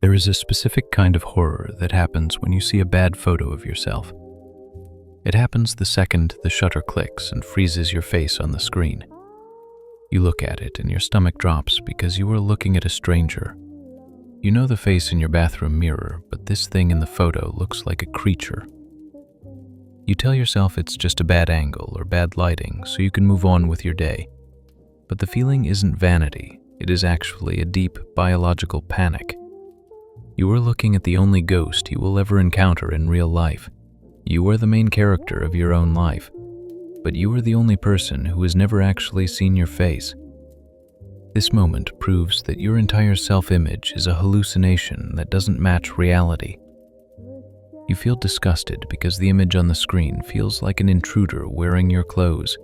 There is a specific kind of horror that happens when you see a bad photo of yourself. It happens the second the shutter clicks and freezes your face on the screen. You look at it and your stomach drops because you are looking at a stranger. You know the face in your bathroom mirror, but this thing in the photo looks like a creature. You tell yourself it's just a bad angle or bad lighting so you can move on with your day. But the feeling isn't vanity, it is actually a deep biological panic. You are looking at the only ghost you will ever encounter in real life. You are the main character of your own life, but you are the only person who has never actually seen your face. This moment proves that your entire self-image is a hallucination that doesn't match reality. You feel disgusted because the image on the screen feels like an intruder wearing your clothes.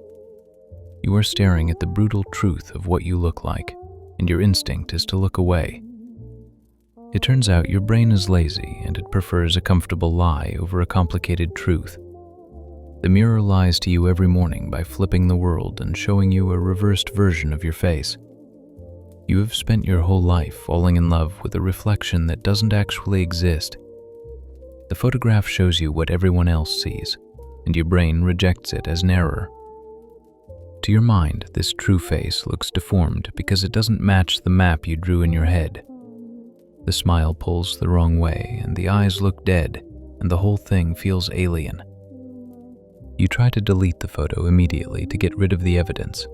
You are staring at the brutal truth of what you look like, and your instinct is to look away. It turns out your brain is lazy and it prefers a comfortable lie over a complicated truth. The mirror lies to you every morning by flipping the world and showing you a reversed version of your face. You have spent your whole life falling in love with a reflection that doesn't actually exist. The photograph shows you what everyone else sees, and your brain rejects it as an error. To your mind, this true face looks deformed because it doesn't match the map you drew in your head. The smile pulls the wrong way, and the eyes look dead, and the whole thing feels alien. You try to delete the photo immediately to get rid of the evidence.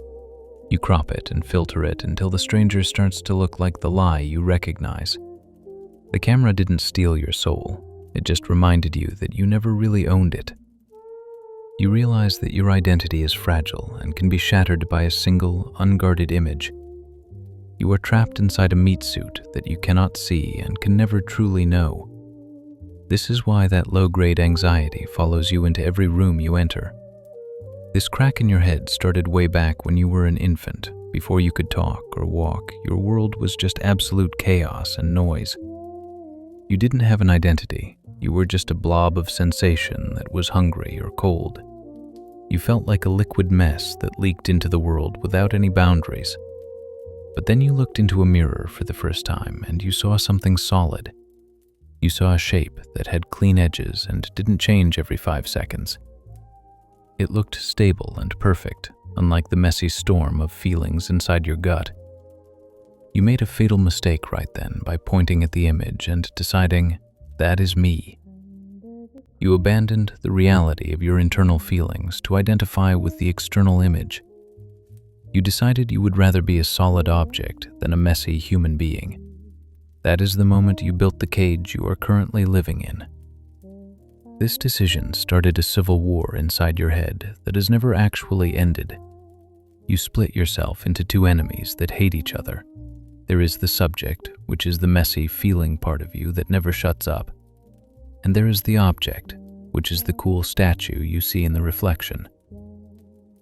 You crop it and filter it until the stranger starts to look like the lie you recognize. The camera didn't steal your soul, it just reminded you that you never really owned it. You realize that your identity is fragile and can be shattered by a single, unguarded image. You are trapped inside a meat suit that you cannot see and can never truly know. This is why that low-grade anxiety follows you into every room you enter. This crack in your head started way back when you were an infant. Before you could talk or walk, your world was just absolute chaos and noise. You didn't have an identity. You were just a blob of sensation that was hungry or cold. You felt like a liquid mess that leaked into the world without any boundaries. But then you looked into a mirror for the first time and you saw something solid. You saw a shape that had clean edges and didn't change every 5 seconds. It looked stable and perfect, unlike the messy storm of feelings inside your gut. You made a fatal mistake right then by pointing at the image and deciding, that is me. You abandoned the reality of your internal feelings to identify with the external image. You decided you would rather be a solid object than a messy human being. That is the moment you built the cage you are currently living in. This decision started a civil war inside your head that has never actually ended. You split yourself into two enemies that hate each other. There is the subject, which is the messy feeling part of you that never shuts up. And there is the object, which is the cool statue you see in the reflection.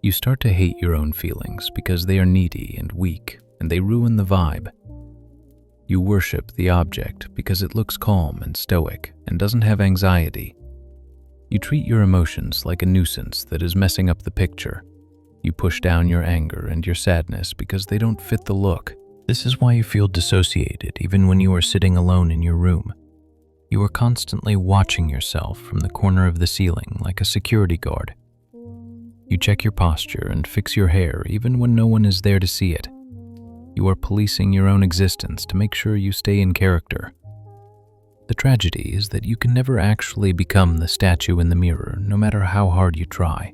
You start to hate your own feelings because they are needy and weak, and they ruin the vibe. You worship the object because it looks calm and stoic and doesn't have anxiety. You treat your emotions like a nuisance that is messing up the picture. You push down your anger and your sadness because they don't fit the look. This is why you feel dissociated even when you are sitting alone in your room. You are constantly watching yourself from the corner of the ceiling like a security guard. You check your posture and fix your hair even when no one is there to see it. You are policing your own existence to make sure you stay in character. The tragedy is that you can never actually become the statue in the mirror, no matter how hard you try.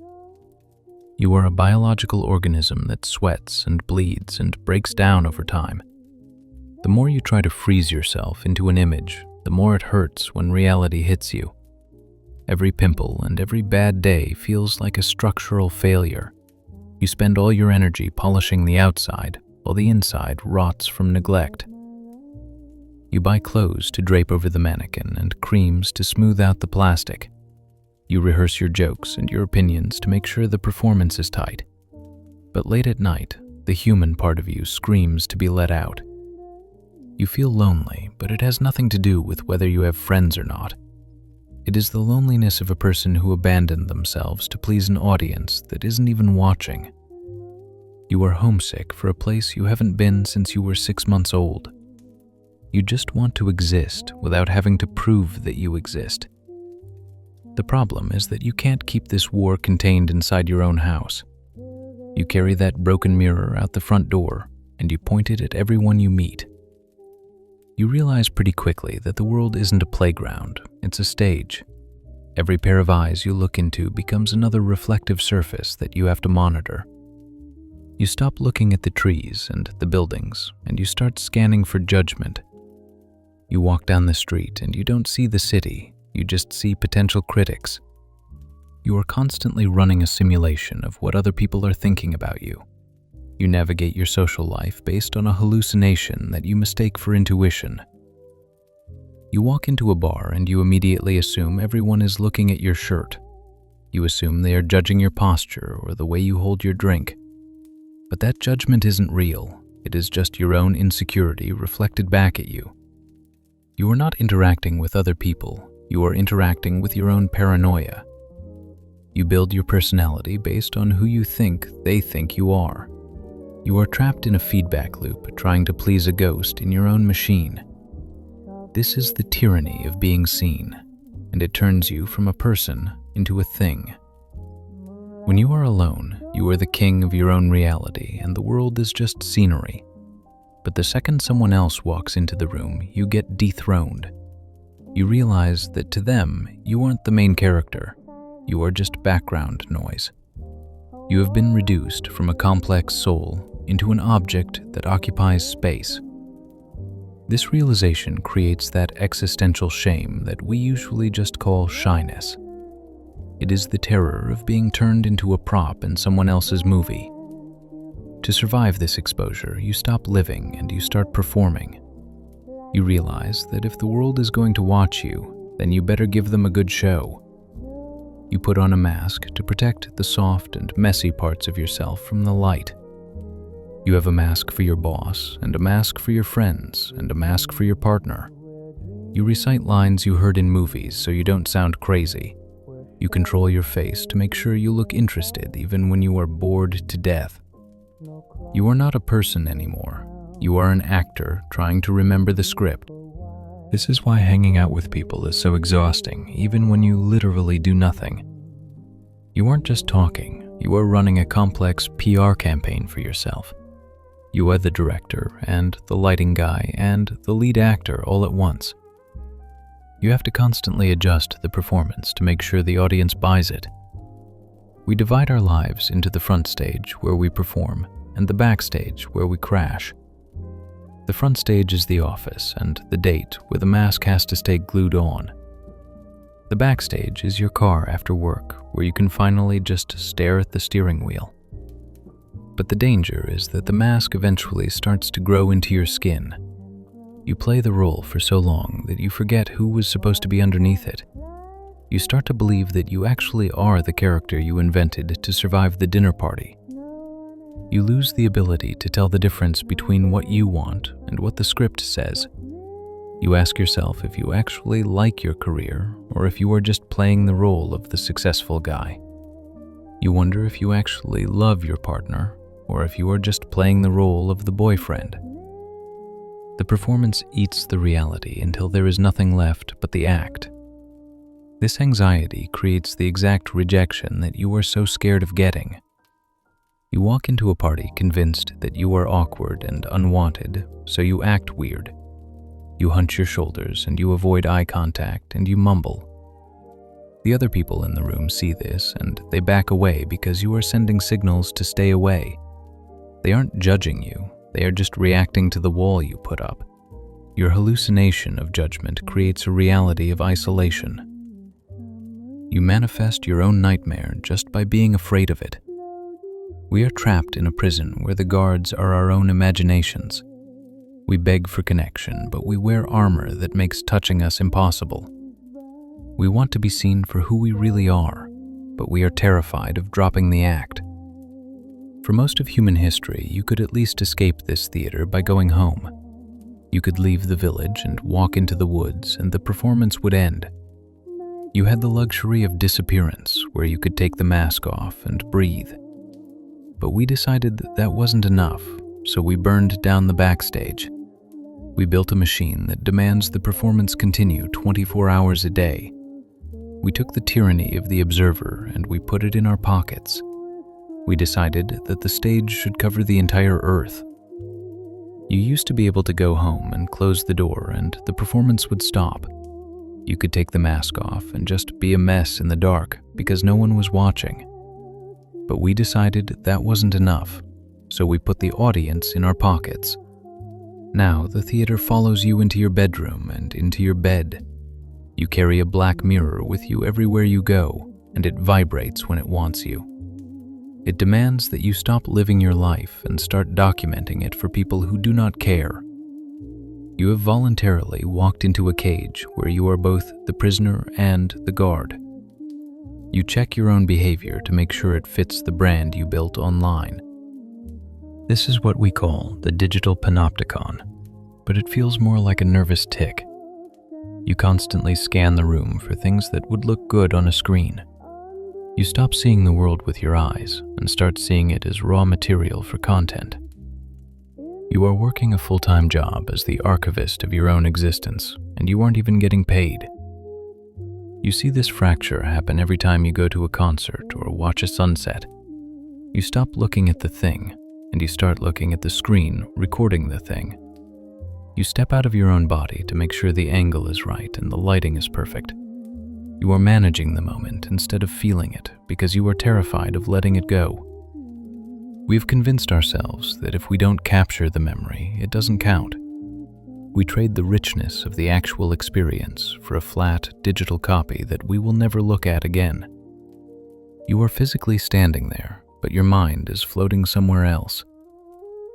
You are a biological organism that sweats and bleeds and breaks down over time. The more you try to freeze yourself into an image, the more it hurts when reality hits you. Every pimple and every bad day feels like a structural failure. You spend all your energy polishing the outside, while the inside rots from neglect. You buy clothes to drape over the mannequin and creams to smooth out the plastic. You rehearse your jokes and your opinions to make sure the performance is tight. But late at night, the human part of you screams to be let out. You feel lonely, but it has nothing to do with whether you have friends or not. It is the loneliness of a person who abandoned themselves to please an audience that isn't even watching. You are homesick for a place you haven't been since you were 6 months old. You just want to exist without having to prove that you exist. The problem is that you can't keep this war contained inside your own house. You carry that broken mirror out the front door, and you point it at everyone you meet. You realize pretty quickly that the world isn't a playground, it's a stage. Every pair of eyes you look into becomes another reflective surface that you have to monitor. You stop looking at the trees and the buildings, and you start scanning for judgment. You walk down the street and you don't see the city, you just see potential critics. You are constantly running a simulation of what other people are thinking about you. You navigate your social life based on a hallucination that you mistake for intuition. You walk into a bar and you immediately assume everyone is looking at your shirt. You assume they are judging your posture or the way you hold your drink. But that judgment isn't real. It is just your own insecurity reflected back at you. You are not interacting with other people. You are interacting with your own paranoia. You build your personality based on who you think they think you are. You are trapped in a feedback loop, trying to please a ghost in your own machine. This is the tyranny of being seen, and it turns you from a person into a thing. When you are alone, you are the king of your own reality, and the world is just scenery. But the second someone else walks into the room, you get dethroned. You realize that to them, you aren't the main character. You are just background noise. You have been reduced from a complex soul into an object that occupies space. This realization creates that existential shame that we usually just call shyness. It is the terror of being turned into a prop in someone else's movie. To survive this exposure, you stop living and you start performing. You realize that if the world is going to watch you, then you better give them a good show. You put on a mask to protect the soft and messy parts of yourself from the light. You have a mask for your boss, and a mask for your friends, and a mask for your partner. You recite lines you heard in movies so you don't sound crazy. You control your face to make sure you look interested even when you are bored to death. You are not a person anymore. You are an actor trying to remember the script. This is why hanging out with people is so exhausting, even when you literally do nothing. You aren't just talking, you are running a complex PR campaign for yourself. You are the director and the lighting guy and the lead actor all at once. You have to constantly adjust the performance to make sure the audience buys it. We divide our lives into the front stage where we perform and the backstage where we crash. The front stage is the office and the date where the mask has to stay glued on. The backstage is your car after work where you can finally just stare at the steering wheel. But the danger is that the mask eventually starts to grow into your skin. You play the role for so long that you forget who was supposed to be underneath it. You start to believe that you actually are the character you invented to survive the dinner party. You lose the ability to tell the difference between what you want and what the script says. You ask yourself if you actually like your career or if you are just playing the role of the successful guy. You wonder if you actually love your partner or if you are just playing the role of the boyfriend. The performance eats the reality until there is nothing left but the act. This anxiety creates the exact rejection that you are so scared of getting. You walk into a party convinced that you are awkward and unwanted, so you act weird. You hunch your shoulders and you avoid eye contact and you mumble. The other people in the room see this and they back away because you are sending signals to stay away. They aren't judging you, they are just reacting to the wall you put up. Your hallucination of judgment creates a reality of isolation. You manifest your own nightmare just by being afraid of it. We are trapped in a prison where the guards are our own imaginations. We beg for connection, but we wear armor that makes touching us impossible. We want to be seen for who we really are, but we are terrified of dropping the act. For most of human history, you could at least escape this theater by going home. You could leave the village and walk into the woods, and the performance would end. You had the luxury of disappearance, where you could take the mask off and breathe. But we decided that wasn't enough, so we burned down the backstage. We built a machine that demands the performance continue 24 hours a day. We took the tyranny of the observer and we put it in our pockets. We decided that the stage should cover the entire Earth. You used to be able to go home and close the door and the performance would stop. You could take the mask off and just be a mess in the dark because no one was watching. But we decided that wasn't enough, so we put the audience in our pockets. Now the theater follows you into your bedroom and into your bed. You carry a black mirror with you everywhere you go, and it vibrates when it wants you. It demands that you stop living your life and start documenting it for people who do not care. You have voluntarily walked into a cage where you are both the prisoner and the guard. You check your own behavior to make sure it fits the brand you built online. This is what we call the digital panopticon, but it feels more like a nervous tick. You constantly scan the room for things that would look good on a screen. You stop seeing the world with your eyes and start seeing it as raw material for content. You are working a full-time job as the archivist of your own existence, and you aren't even getting paid. You see this fracture happen every time you go to a concert or watch a sunset. You stop looking at the thing, and you start looking at the screen recording the thing. You step out of your own body to make sure the angle is right and the lighting is perfect. You are managing the moment instead of feeling it because you are terrified of letting it go. We've convinced ourselves that if we don't capture the memory, it doesn't count. We trade the richness of the actual experience for a flat, digital copy that we will never look at again. You are physically standing there, but your mind is floating somewhere else.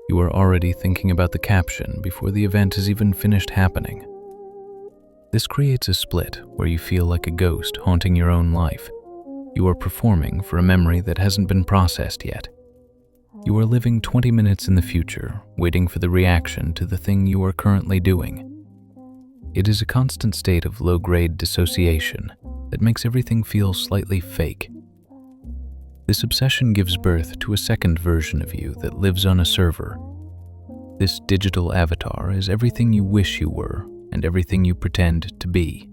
You are already thinking about the caption before the event has even finished happening. This creates a split where you feel like a ghost haunting your own life. You are performing for a memory that hasn't been processed yet. You are living 20 minutes in the future, waiting for the reaction to the thing you are currently doing. It is a constant state of low-grade dissociation that makes everything feel slightly fake. This obsession gives birth to a second version of you that lives on a server. This digital avatar is everything you wish you were and everything you pretend to be.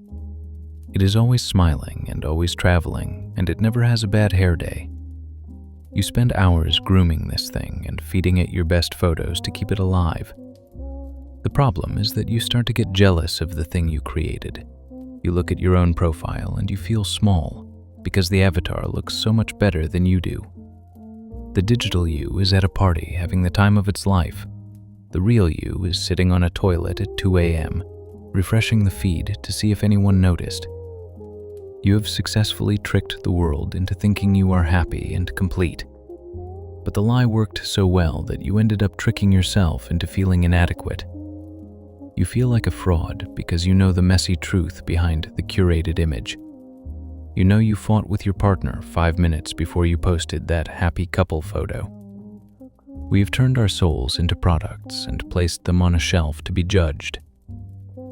It is always smiling and always traveling, and it never has a bad hair day. You spend hours grooming this thing and feeding it your best photos to keep it alive. The problem is that you start to get jealous of the thing you created. You look at your own profile and you feel small because the avatar looks so much better than you do. The digital you is at a party having the time of its life. The real you is sitting on a toilet at 2 a.m., refreshing the feed to see if anyone noticed. You have successfully tricked the world into thinking you are happy and complete. But the lie worked so well that you ended up tricking yourself into feeling inadequate. You feel like a fraud because you know the messy truth behind the curated image. You know you fought with your partner 5 minutes before you posted that happy couple photo. We have turned our souls into products and placed them on a shelf to be judged.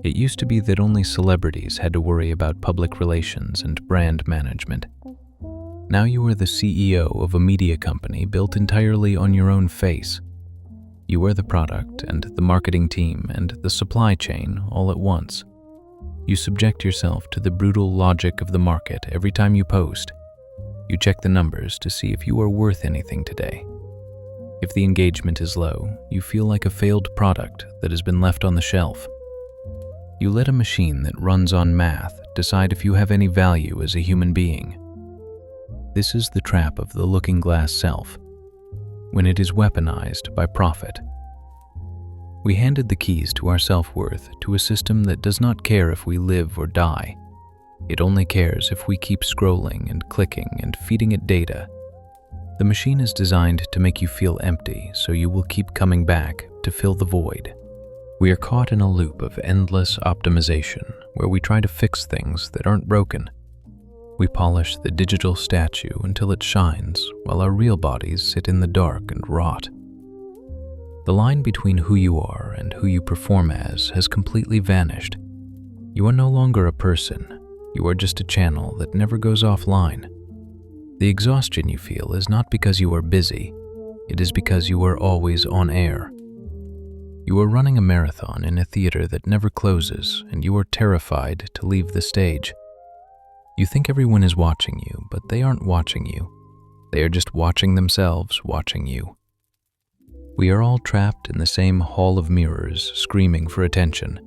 It used to be that only celebrities had to worry about public relations and brand management. Now you are the CEO of a media company built entirely on your own face. You are the product and the marketing team and the supply chain all at once. You subject yourself to the brutal logic of the market every time you post. You check the numbers to see if you are worth anything today. If the engagement is low, you feel like a failed product that has been left on the shelf. You let a machine that runs on math decide if you have any value as a human being. This is the trap of the looking glass self, when it is weaponized by profit. We handed the keys to our self-worth to a system that does not care if we live or die. It only cares if we keep scrolling and clicking and feeding it data. The machine is designed to make you feel empty, so you will keep coming back to fill the void. We are caught in a loop of endless optimization where we try to fix things that aren't broken. We polish the digital statue until it shines while our real bodies sit in the dark and rot. The line between who you are and who you perform as has completely vanished. You are no longer a person. You are just a channel that never goes offline. The exhaustion you feel is not because you are busy. It is because you are always on air. You are running a marathon in a theater that never closes, and you are terrified to leave the stage. You think everyone is watching you, but they aren't watching you. They are just watching themselves watching you. We are all trapped in the same hall of mirrors, screaming for attention.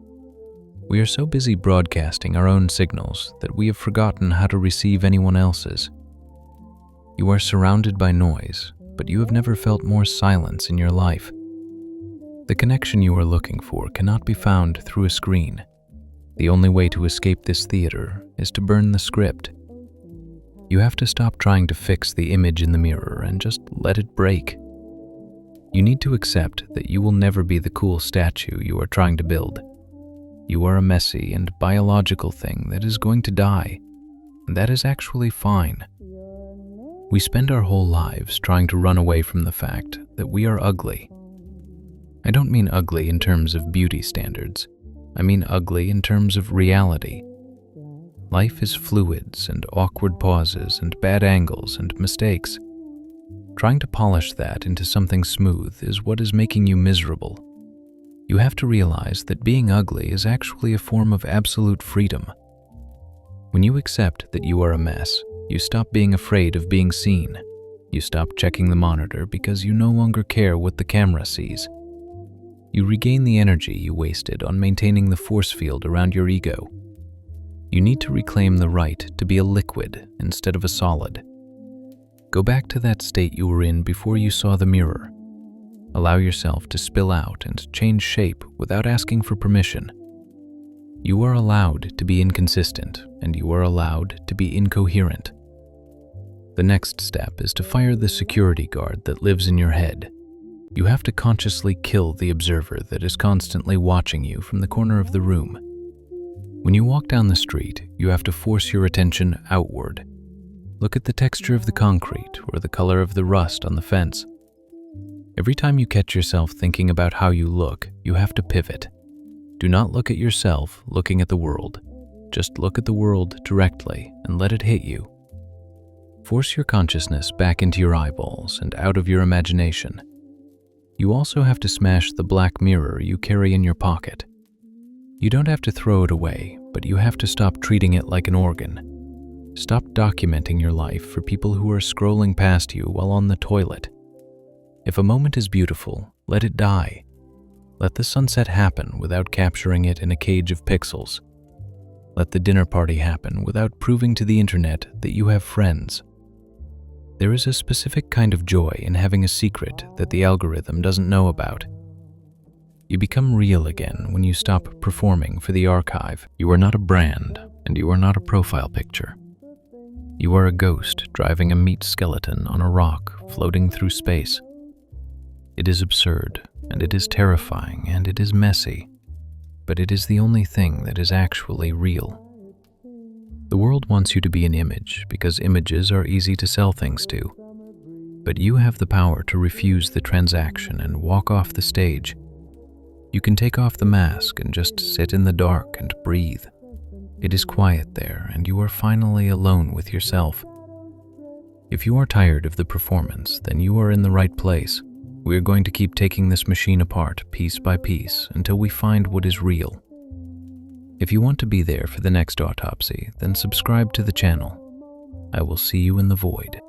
We are so busy broadcasting our own signals that we have forgotten how to receive anyone else's. You are surrounded by noise, but you have never felt more silence in your life. The connection you are looking for cannot be found through a screen. The only way to escape this theater is to burn the script. You have to stop trying to fix the image in the mirror and just let it break. You need to accept that you will never be the cool statue you are trying to build. You are a messy and biological thing that is going to die, and that is actually fine. We spend our whole lives trying to run away from the fact that we are ugly. I don't mean ugly in terms of beauty standards. I mean ugly in terms of reality. Life is fluids and awkward pauses and bad angles and mistakes. Trying to polish that into something smooth is what is making you miserable. You have to realize that being ugly is actually a form of absolute freedom. When you accept that you are a mess, you stop being afraid of being seen. You stop checking the monitor because you no longer care what the camera sees. You regain the energy you wasted on maintaining the force field around your ego. You need to reclaim the right to be a liquid instead of a solid. Go back to that state you were in before you saw the mirror. Allow yourself to spill out and change shape without asking for permission. You are allowed to be inconsistent, and you are allowed to be incoherent. The next step is to fire the security guard that lives in your head. You have to consciously kill the observer that is constantly watching you from the corner of the room. When you walk down the street, you have to force your attention outward. Look at the texture of the concrete or the color of the rust on the fence. Every time you catch yourself thinking about how you look, you have to pivot. Do not look at yourself looking at the world. Just look at the world directly and let it hit you. Force your consciousness back into your eyeballs and out of your imagination. You also have to smash the black mirror you carry in your pocket. You don't have to throw it away, but you have to stop treating it like an organ. Stop documenting your life for people who are scrolling past you while on the toilet. If a moment is beautiful, let it die. Let the sunset happen without capturing it in a cage of pixels. Let the dinner party happen without proving to the internet that you have friends. There is a specific kind of joy in having a secret that the algorithm doesn't know about. You become real again when you stop performing for the archive. You are not a brand, and you are not a profile picture. You are a ghost driving a meat skeleton on a rock floating through space. It is absurd, and it is terrifying, and it is messy, but it is the only thing that is actually real. The world wants you to be an image because images are easy to sell things to. But you have the power to refuse the transaction and walk off the stage. You can take off the mask and just sit in the dark and breathe. It is quiet there, and you are finally alone with yourself. If you are tired of the performance, then you are in the right place. We are going to keep taking this machine apart piece by piece until we find what is real. If you want to be there for the next autopsy, then subscribe to the channel. I will see you in the void.